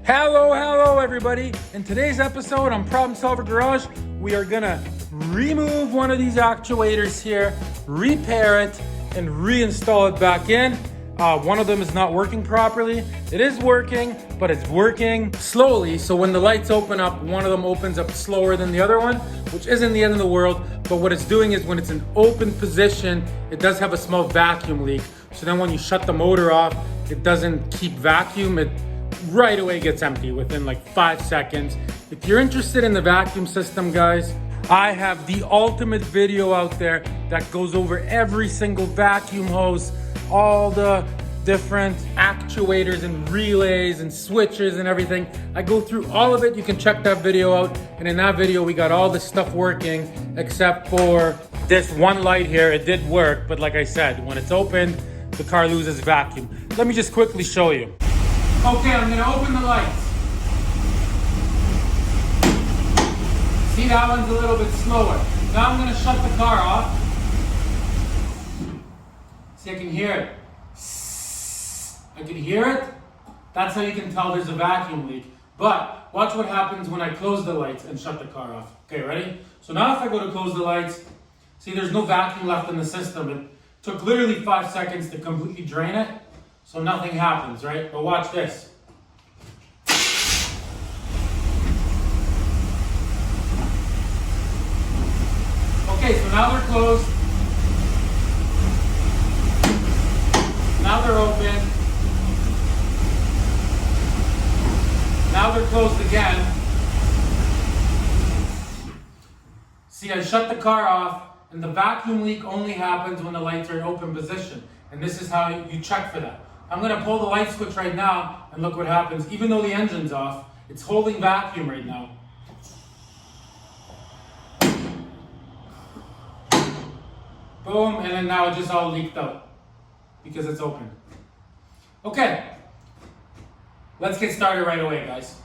Hello everybody. In today's episode on Problem Solver Garage, we are gonna remove one of these actuators here, repair it, and reinstall it back in. One of them is not working properly. It is working, but it's working slowly. So when the lights open up, one of them opens up slower than the other one, which isn't the end of the world. But what it's doing is when it's in open position, it does have a small vacuum leak. So then when you shut the motor off, it doesn't keep vacuum. It right away gets empty within like 5 seconds. If you're interested in the vacuum system, guys, I have the ultimate video out there that goes over every single vacuum hose, all the different actuators and relays and switches and everything. I go through all of it. You can check that video out. And in that video, we got all this stuff working except for this one light here. It did work, but like I said, when it's opened, the car loses vacuum. Let me just quickly show you. Okay, I'm gonna open the lights. See, that one's a little bit slower. Now I'm gonna shut the car off. See, I can hear it. I can hear it. That's how you can tell there's a vacuum leak. But watch what happens when I close the lights and shut the car off. Okay, ready? So now if I go to close the lights, see there's no vacuum left in the system. It took literally 5 seconds to completely drain it. So nothing happens, right? But watch this. Okay, so now they're closed. Now they're open. Now they're closed again. See, I shut the car off, and the vacuum leak only happens when the lights are in open position. And this is how you check for that. I'm gonna pull the light switch right now, and look what happens. Even though the engine's off, it's holding vacuum right now. Boom, and then now it just all leaked out because it's open. Okay, let's get started right away, guys.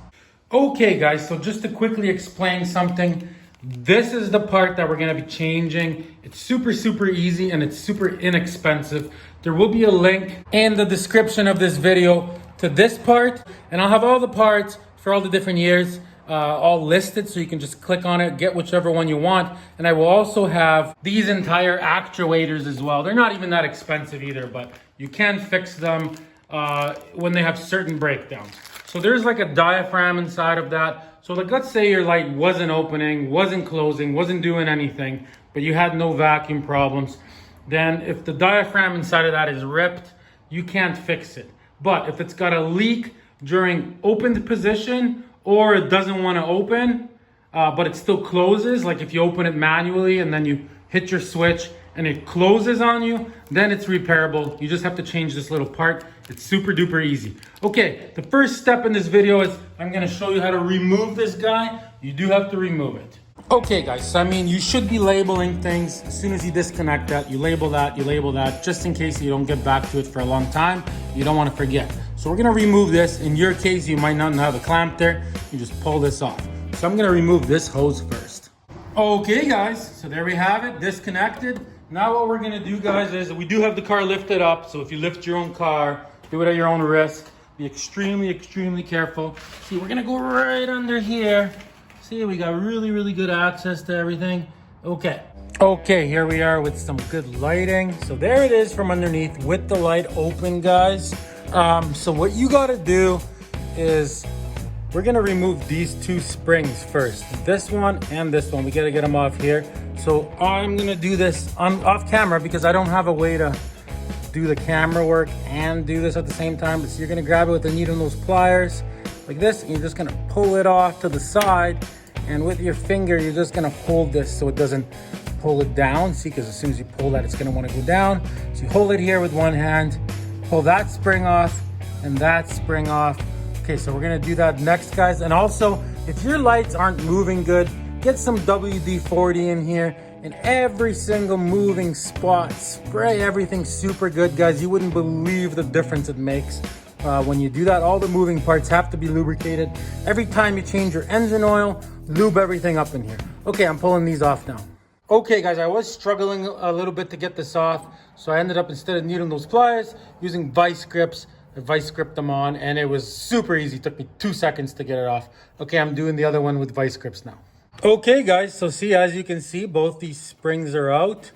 Okay, guys, so just to quickly explain something, this is the part that we're gonna be changing. It's super easy and it's super inexpensive. There will be a link in the description of this video to this part, and I'll have all the parts for all the different years all listed, so you can just click on it, get whichever one you want. And I will also have these entire actuators as well. They're not even that expensive either, but you can fix them when they have certain breakdowns. So there's like a diaphragm inside of that. So like, let's say your light wasn't opening, wasn't closing, wasn't doing anything, but you had no vacuum problems. Then if the diaphragm inside of that is ripped, you can't fix it. But if it's got a leak during opened position, or it doesn't want to open, but it still closes, like if you open it manually and then you hit your switch and it closes on you, then it's repairable. You just have to change this little part. It's super duper easy. Okay, the first step in this video is I'm gonna show you how to remove this guy. You do have to remove it. Okay guys, so I mean, you should be labeling things. As soon as you disconnect that, you label that, just in case you don't get back to it for a long time. You don't wanna forget. So we're gonna remove this. In your case, you might not have a clamp there. You just pull this off. So I'm gonna remove this hose first. Okay guys, so there we have it, disconnected. Now what we're gonna do, guys, is we do have the car lifted up. So if you lift your own car, do it at your own risk. Be extremely careful. See, we're gonna go right under here. See, we got really good access to everything. Okay, here we are with some good lighting. So there it is from underneath with the light open, guys. So what you gotta do is we're gonna remove these two springs first. This one and this one. We gotta get them off here. So I'm gonna do this off camera because I don't have a way to do the camera work and do this at the same time. So you're gonna grab it with the needle nose pliers like this, and you're just gonna pull it off to the side. And with your finger, you're just gonna hold this so it doesn't pull it down. See, because as soon as you pull that, it's gonna wanna go down. So you hold it here with one hand, pull that spring off and that spring off. Okay, so we're gonna do that next, guys. And also, if your lights aren't moving good, get some WD-40 in here in every single moving spot. Spray everything super good, guys. You wouldn't believe the difference it makes. When you do that, all the moving parts have to be lubricated. Every time you change your engine oil, lube everything up in here. Okay, I'm pulling these off now. Okay guys, I was struggling a little bit to get this off. So I ended up, instead of needling those pliers, using vice grips. I vice gripped them on, and it was super easy. It took me 2 seconds to get it off. Okay, I'm doing the other one with vice grips now. Okay, guys, so see, as you can see, both these springs are out.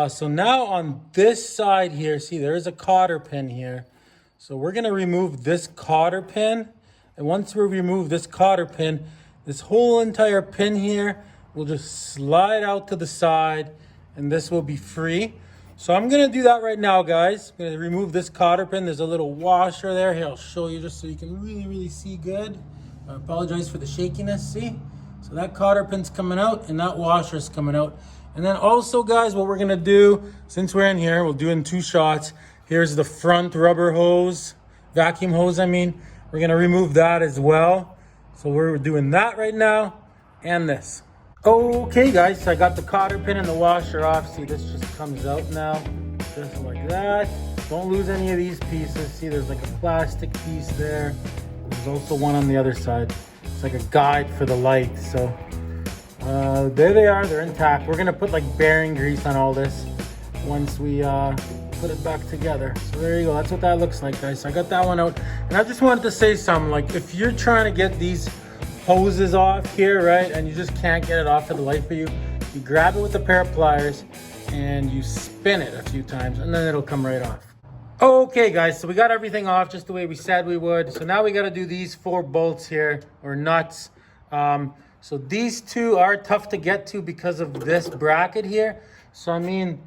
So now on this side here, see, there is a cotter pin here. So we're gonna remove this cotter pin. And once we remove this cotter pin, this whole entire pin here will just slide out to the side, and this will be free. So I'm gonna do that right now, guys. I'm gonna remove this cotter pin. There's a little washer there. Here, I'll show you just so you can really see good. I apologize for the shakiness, see? So that cotter pin's coming out and that washer's coming out. And then also, guys, what we're gonna do, since we're in here, we'll do it in 2 shots. Here's the front rubber hose, vacuum hose, I mean. We're gonna remove that as well. So we're doing that right now, and this. Okay, guys, so I got the cotter pin and the washer off. See, this just comes out now, just like that. Don't lose any of these pieces. See, there's like a plastic piece there. There's also one on the other side. It's like a guide for the light. So there they are, they're intact. We're gonna put like bearing grease on all this once we put it back together. So there you go, that's what that looks like, guys. So I got that one out. And I just wanted to say something, like if you're trying to get these hoses off here, right, and you just can't get it off for the life of you, you grab it with a pair of pliers and you spin it a few times and then it'll come right off. Okay, guys, so we got everything off just the way we said we would. So now we got to do these 4 bolts here, or nuts. So these 2 are tough to get to because of this bracket here. So I mean,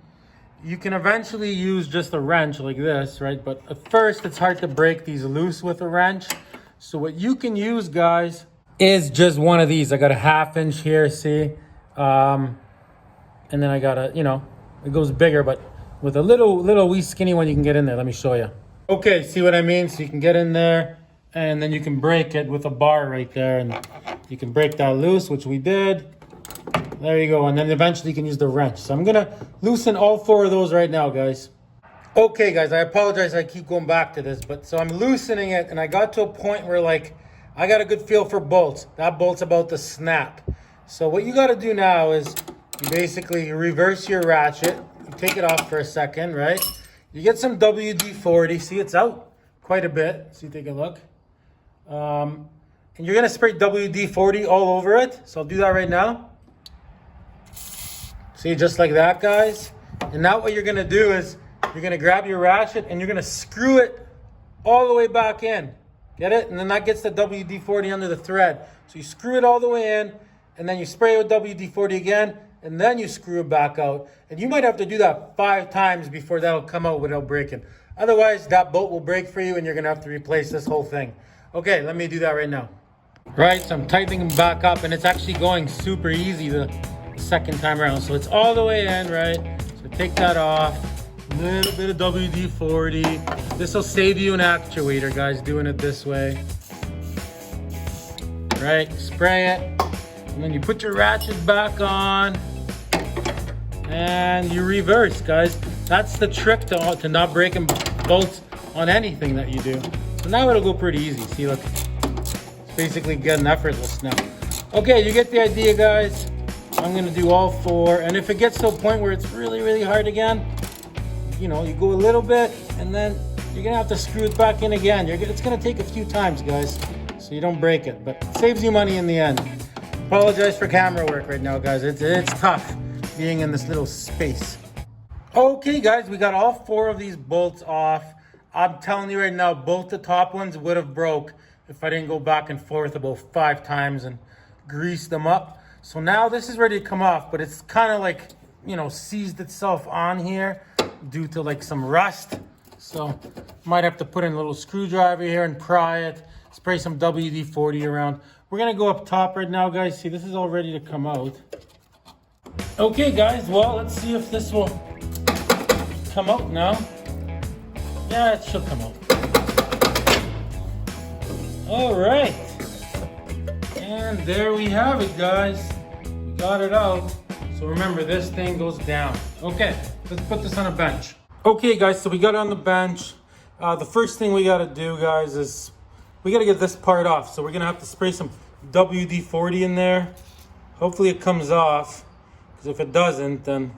you can eventually use just a wrench like this, right? But at first it's hard to break these loose with a wrench. So what you can use, guys, is just one of these. I got a 1/2 inch here, see? And then I got a, you know, it goes bigger, but with a little wee skinny one, you can get in there. Let me show you. Okay, see what I mean? So you can get in there and then you can break it with a bar right there, and you can break that loose, which we did. There you go. And then eventually you can use the wrench. So I'm gonna loosen all 4 of those right now, guys. Okay, guys, I apologize. I keep going back to this, but so I'm loosening it, and I got to a point where like, I got a good feel for bolts. That bolt's about to snap. So what you got to do now is you basically reverse your ratchet. You take it off for a second, right? You get some WD-40. See, it's out quite a bit. See, take a look. And you're going to spray WD-40 all over it. So I'll do that right now. See, just like that, guys. And now what you're going to do is you're going to grab your ratchet and you're going to screw it all the way back in. Get it? And then that gets the WD-40 under the thread. So you screw it all the way in, and then you spray it with WD-40 again, and then you screw it back out. And you might have to do that 5 times before that'll come out without breaking. Otherwise, that bolt will break for you, and you're going to have to replace this whole thing. Okay, let me do that right now. Right, so I'm tightening them back up, and it's actually going super easy the second time around. So it's all the way in, right? So take that off. Little bit of WD-40. This will save you an actuator, guys, doing it this way. Right, spray it, and then you put your ratchet back on, and you reverse, guys. That's the trick to not breaking bolts on anything that you do. So now it'll go pretty easy. See, look, it's basically getting effortless now. Okay, you get the idea, guys. I'm gonna do all 4, and if it gets to a point where it's really hard again, you know, you go a little bit, and then you're gonna have to screw it back in again. It's gonna take a few times, guys, so you don't break it, but it saves you money in the end. Apologize for camera work right now, guys. It's tough being in this little space. Okay, guys, we got all 4 of these bolts off. I'm telling you right now, both the top ones would have broke if I didn't go back and forth about 5 times and grease them up. So now this is ready to come off, but it's kind of like, you know, seized itself on here due to like some rust. So might have to put in a little screwdriver here and pry it, spray some WD-40 around. We're gonna go up top right now, guys. See, this is all ready to come out. Okay, guys, well, let's see if this will come out now. Yeah, it should come out. All right. And there we have it, guys. We got it out. So remember, this thing goes down. Okay, let's put this on a bench. Okay, guys, so we got it on the bench. The first thing we gotta do, guys, is we gotta get this part off. So we're gonna have to spray some WD-40 in there. Hopefully it comes off, because if it doesn't, then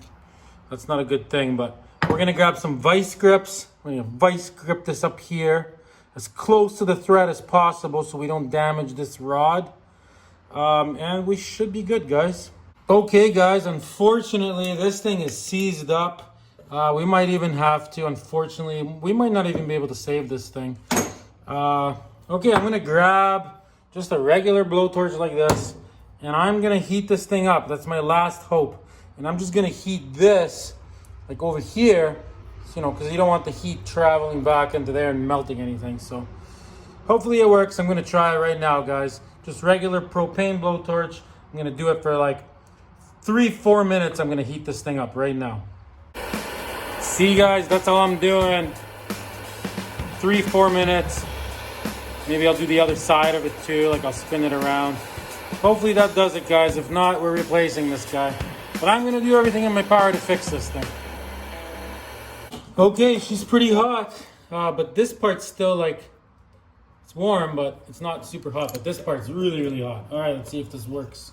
that's not a good thing. But we're gonna grab some vice grips. We're gonna vice grip this up here. as close to the thread as possible so we don't damage this rod. And we should be good, guys. Okay, guys, unfortunately, this thing is seized up. We might even have to, unfortunately, we might not even be able to save this thing. Okay, I'm gonna grab just a regular blowtorch like this, and I'm gonna heat this thing up. That's my last hope. And I'm just gonna heat this, like over here, you know, because you don't want the heat traveling back into there and melting anything. So hopefully it works. I'm gonna try it right now, guys. Just regular propane blowtorch. I'm gonna do it for like 3-4 minutes. I'm gonna heat this thing up right now. See, guys, that's all I'm doing. 3-4 minutes. Maybe I'll do the other side of it too, like I'll spin it around. Hopefully that does it, guys. If not, we're replacing this guy. But I'm gonna do everything in my power to fix this thing. Okay, she's pretty hot, but this part's still like, it's warm, but it's not super hot. But this part's really, really hot. All right, let's see if this works.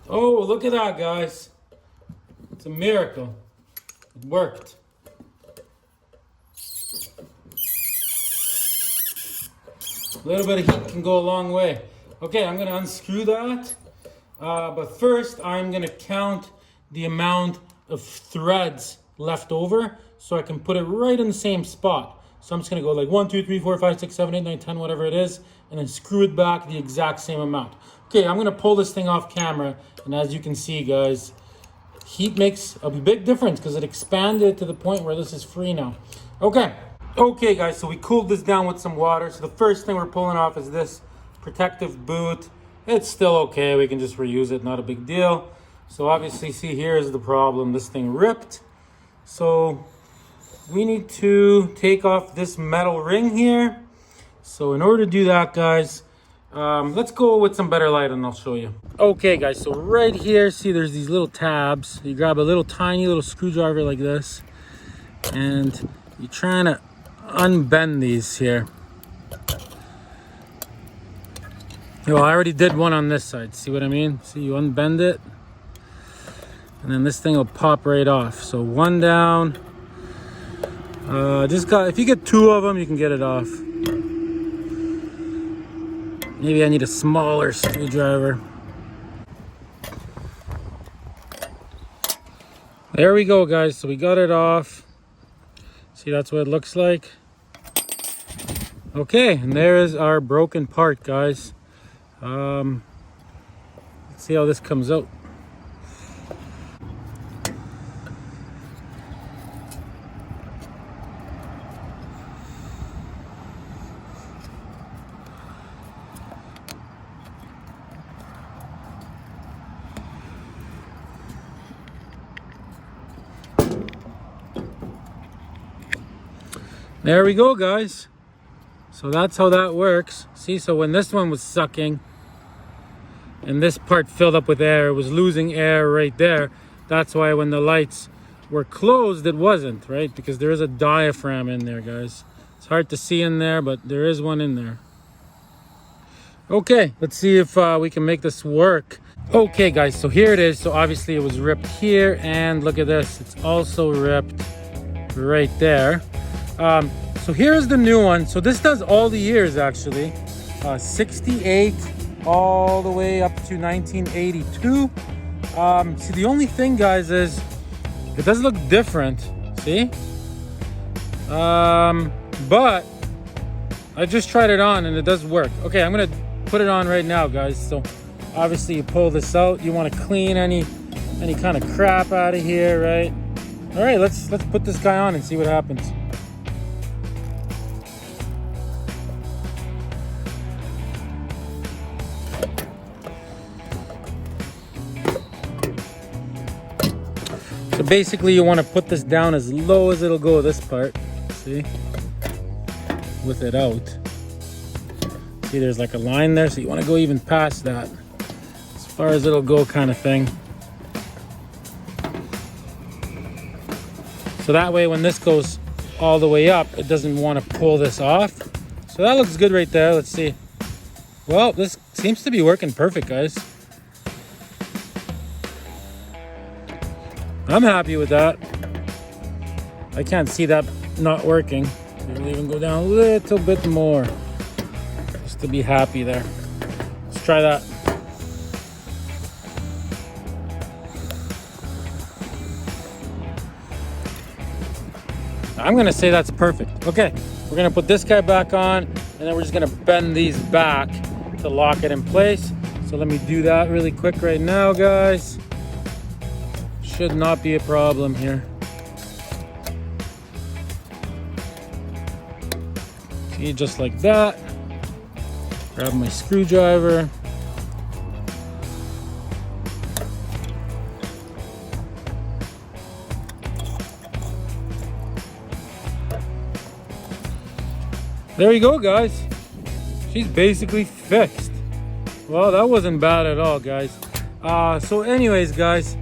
Oh, look at that, guys. It's a miracle. It worked. A little bit of heat can go a long way. Okay, I'm gonna unscrew that. But first, I'm gonna count the amount of threads left over so I can put it right in the same spot. So I'm just gonna go like 1, 2, 3, 4, 5, 6, 7, 8, 9, 10, whatever it is, and then screw it back the exact same amount. Okay, I'm gonna pull this thing off camera, and as you can see, guys, heat makes a big difference because it expanded to the point where this is free now. Okay, guys, so we cooled this down with some water. So the first thing we're pulling off is this protective boot. It's still okay, we can just reuse it, not a big deal. So obviously, see, here is the problem. This thing ripped. So we need to take off this metal ring here. So in order to do that, guys, let's go with some better light and I'll show you. Okay, guys, so right here, see, there's these little tabs. You grab a little tiny little screwdriver like this, and you're trying to unbend these here. I already did one on this side. See what I mean? See, you unbend it, and then this thing will pop right off. So one down. If you get 2 of them, you can get it off. Maybe I need a smaller screwdriver. There we go, guys. So we got it off. See, that's what it looks like. Okay, and there is our broken part, guys. Let's see how this comes out. There we go, guys. So that's how that works. See, so when this one was sucking and this part filled up with air, it was losing air right there. That's why when the lights were closed, it wasn't, right? Because there is a diaphragm in there, guys. It's hard to see in there, but there is one in there. Okay, let's see if we can make this work. Okay, guys, so here it is. So obviously it was ripped here, and look at this. It's also ripped right there. So here's the new one. So this does all the years, actually. 68 all the way up to 1982. See, the only thing, guys, is it does look different. See? But I just tried it on and it does work. Okay, I'm gonna put it on right now, guys. So obviously you pull this out. You want to clean any kind of crap out of here, right? All right, let's put this guy on and see what happens. So basically you want to put this down as low as it'll go, this part, see, with it out. See, there's like a line there, so you want to go even past that, as far as it'll go, kind of thing. So that way when this goes all the way up, it doesn't want to pull this off. So that looks good right there. Let's see. Well, this seems to be working perfect, guys. I'm happy with that. I can't see that not working. We'll even go down a little bit more just to be happy there. Let's try that. I'm gonna say that's perfect. Okay, we're gonna put this guy back on, and then we're just gonna bend these back to lock it in place. So let me do that really quick right now, guys. Should not be a problem here. See, just like that. Grab my screwdriver. There you go, guys. She's basically fixed. Well, that wasn't bad at all, guys. So anyways, guys,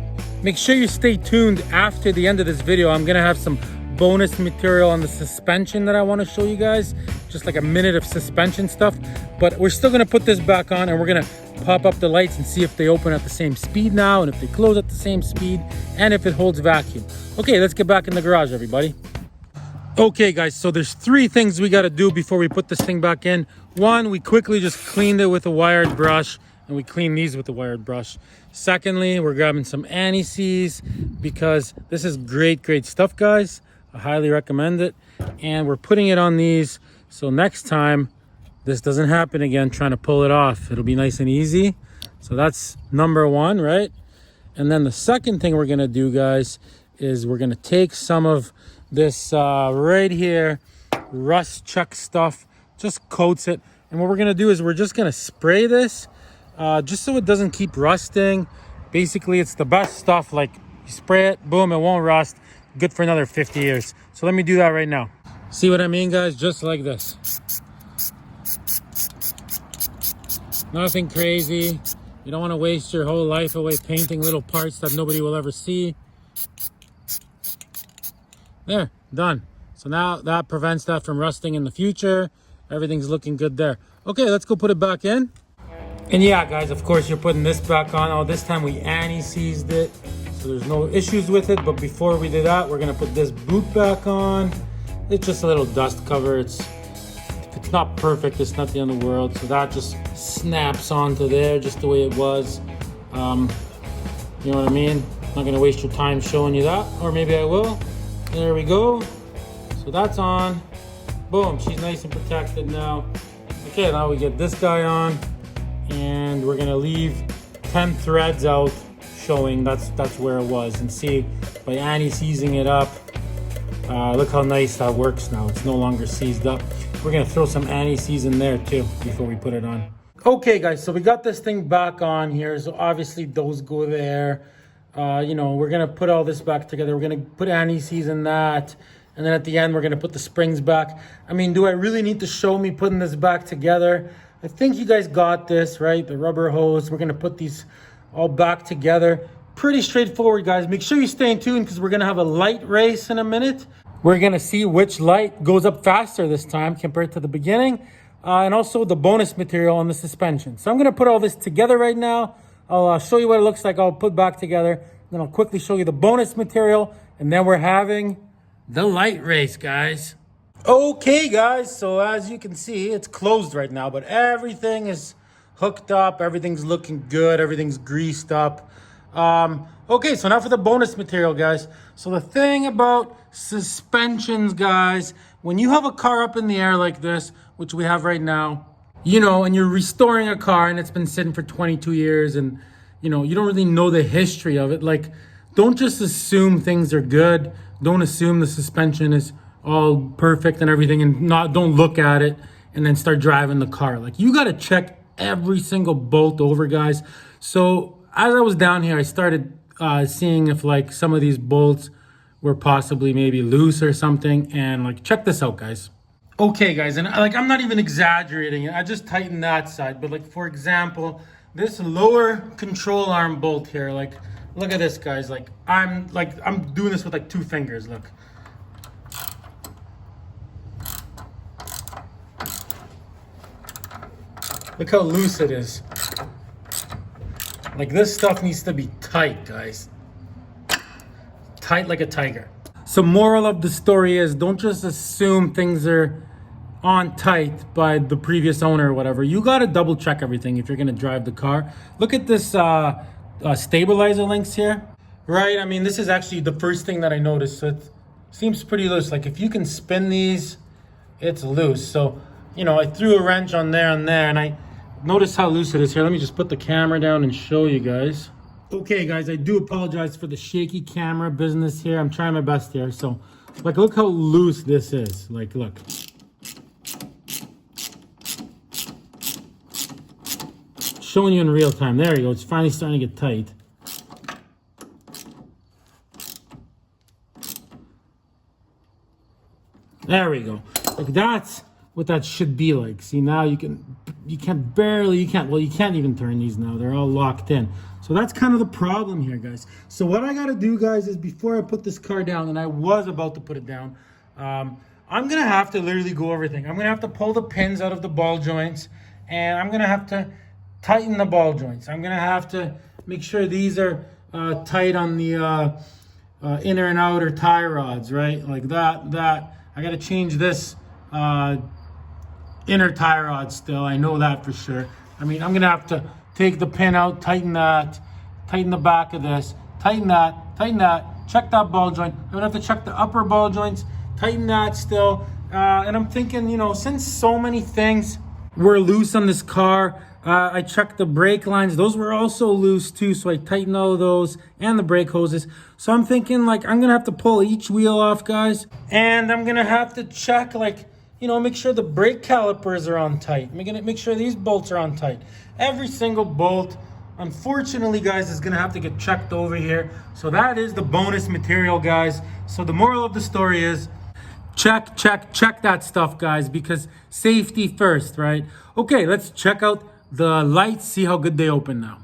make sure you stay tuned after the end of this video. I'm gonna have some bonus material on the suspension that I want to show you guys, just like a minute of suspension stuff. But we're still gonna put this back on, and we're gonna pop up the lights and see if they open at the same speed now, and if they close at the same speed, and if it holds vacuum. Okay, let's get back in the garage, everybody. Okay, guys, so there's 3 things we got to do before we put this thing back in. One, we quickly just cleaned it with a wired brush, and we clean these with a wired brush. Secondly, we're grabbing some anti-seize because this is great stuff, guys. I highly recommend it. And we're putting it on these, so next time this doesn't happen again trying to pull it off. It'll be nice and easy. So that's number 1, right? And then the second thing we're going to do, guys, is we're going to take some of this right here rust check stuff, just coats it, and what we're gonna do is we're just gonna spray this just so it doesn't keep rusting. Basically, it's the best stuff. Like, you spray it, boom, it won't rust. Good for another 50 years. So let me do that right now. See what I mean, guys? Just like this. Nothing crazy. You don't want to waste your whole life away painting little parts that nobody will ever see. There, done. So now that prevents that from rusting in the future. Everything's looking good there. Okay, let's go put it back in. And yeah, guys, of course, you're putting this back on. Oh, this time we anti-seized it, so there's no issues with it. But before we do that, we're gonna put this boot back on. It's just a little dust cover. If it's not perfect, it's not the end of the world. So that just snaps onto there just the way it was. You know what I mean? I'm not gonna waste your time showing you that, or maybe I will. There we go. So that's on. Boom, she's nice and protected now. Okay, now we get this guy on, and we're gonna leave 10 threads out showing that's where it was, and see by anti-seizing it up. Look how nice that works now. It's no longer seized up. We're gonna throw some anti-seize in there too before we put it on. Okay, guys, so we got this thing back on here. So obviously those go there. You know, we're gonna put all this back together. We're gonna put anti-seize in that, and then at the end we're gonna put the springs back. I mean, do I really need to show me putting this back together? I think you guys got this, right? The rubber hose, we're gonna put these all back together. Pretty straightforward, guys. Make sure you stay tuned because we're gonna have a light race in a minute. We're gonna see which light goes up faster this time compared to the beginning, and also the bonus material on the suspension. So I'm gonna put all this together right now. I'll show you what it looks like. I'll put back together. Then I'll quickly show you the bonus material. And then we're having the light race, guys. Okay, guys. So as you can see, it's closed right now. But everything is hooked up. Everything's looking good. Everything's greased up. Okay, so now for the bonus material, guys. So the thing about suspensions, guys, when you have a car up in the air like this, which we have right now, you know, and you're restoring a car and it's been sitting for 22 years and, you know, you don't really know the history of it. Like, don't just assume things are good. Don't assume the suspension is all perfect and everything, and don't look at it and then start driving the car. Like, you got to check every single bolt over, guys. So as I was down here, I started seeing if like some of these bolts were possibly maybe loose or something. And like, check this out, guys. Okay, guys, and like, I'm not even exaggerating it. I just tightened that side. But like, for example, this lower control arm bolt here, like, look at this, guys. Like, I'm doing this with like 2 fingers. Look. Look how loose it is. Like, this stuff needs to be tight, guys. Tight like a tiger. So moral of the story is, don't just assume things are on tight by the previous owner or whatever. You got to double check everything if you're going to drive the car. Look at this stabilizer links here, right? I mean, this is actually the first thing that I noticed. So it seems pretty loose. Like if you can spin these, it's loose. So, you know, I threw a wrench on there and I noticed how loose it is here. Let me just put the camera down and show you guys. Okay guys, I do apologize for the shaky camera business here. I'm trying my best here. So like, look how loose this is. Like, look. Showing you in real time. There you go. It's finally starting to get tight. There we go. Like that's what that should be like. See, now you can't even turn these now. They're all locked in. So that's kind of the problem here, guys. So what I got to do, guys, is before I put this car down, and I was about to put it down, I'm going to have to literally go everything. I'm going to have to pull the pins out of the ball joints, and I'm going to have to tighten the ball joints. I'm going to have to make sure these are tight on the inner and outer tie rods, right? Like that. I got to change this inner tie rod still. I know that for sure. I mean, I'm going to have to take the pin out, tighten that, tighten the back of this, tighten that, check that ball joint. I'm going to have to check the upper ball joints, tighten that still. And I'm thinking, you know, since so many things were loose on this car, I checked the brake lines. Those were also loose too, so I tightened all of those and the brake hoses. So I'm thinking, like, I'm going to have to pull each wheel off, guys. And I'm going to have to check, like, you know, make sure the brake calipers are on tight. I'm going to make sure these bolts are on tight. Every single bolt, unfortunately, guys, is going to have to get checked over here. So that is the bonus material, guys. So the moral of the story is check that stuff, guys, because safety first, right? Okay, let's check out the lights, see how good they open now.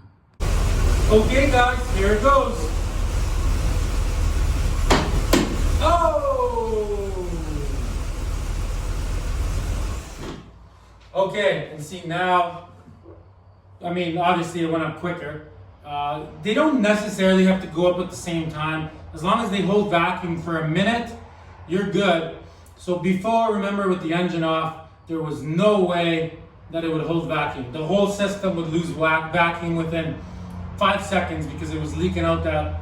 Okay, guys, here it goes. Oh! Okay, and see now, I mean, obviously it went up quicker. They don't necessarily have to go up at the same time. As long as they hold vacuum for a minute, you're good. So before, remember with the engine off, there was no way that it would hold vacuum. The whole system would lose vacuum within 5 seconds because it was leaking out that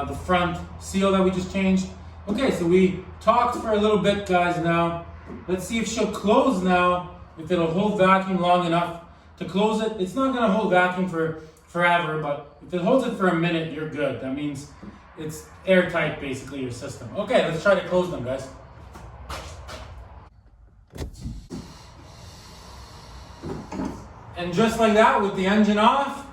the front seal that we just changed. Okay, so we talked for a little bit, guys, now. Let's see if she'll close now, if it'll hold vacuum long enough to close it. It's not gonna hold vacuum for forever, but if it holds it for a minute, you're good. That means it's airtight, basically, your system. Okay, let's try to close them, guys. And just like that, with the engine off,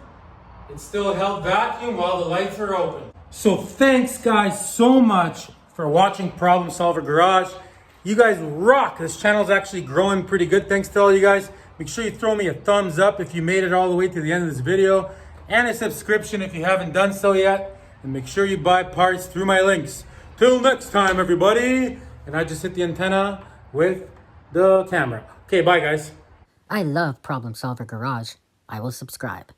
it still held vacuum while the lights are open. So thanks, guys, so much for watching Problem Solver Garage. You guys rock. This channel is actually growing pretty good. Thanks to all you guys. Make sure you throw me a thumbs up if you made it all the way to the end of this video, and a subscription if you haven't done so yet. And make sure you buy parts through my links. Till next time, everybody. And I just hit the antenna with the camera. Okay, bye, guys. I love Problem Solver Garage. I will subscribe.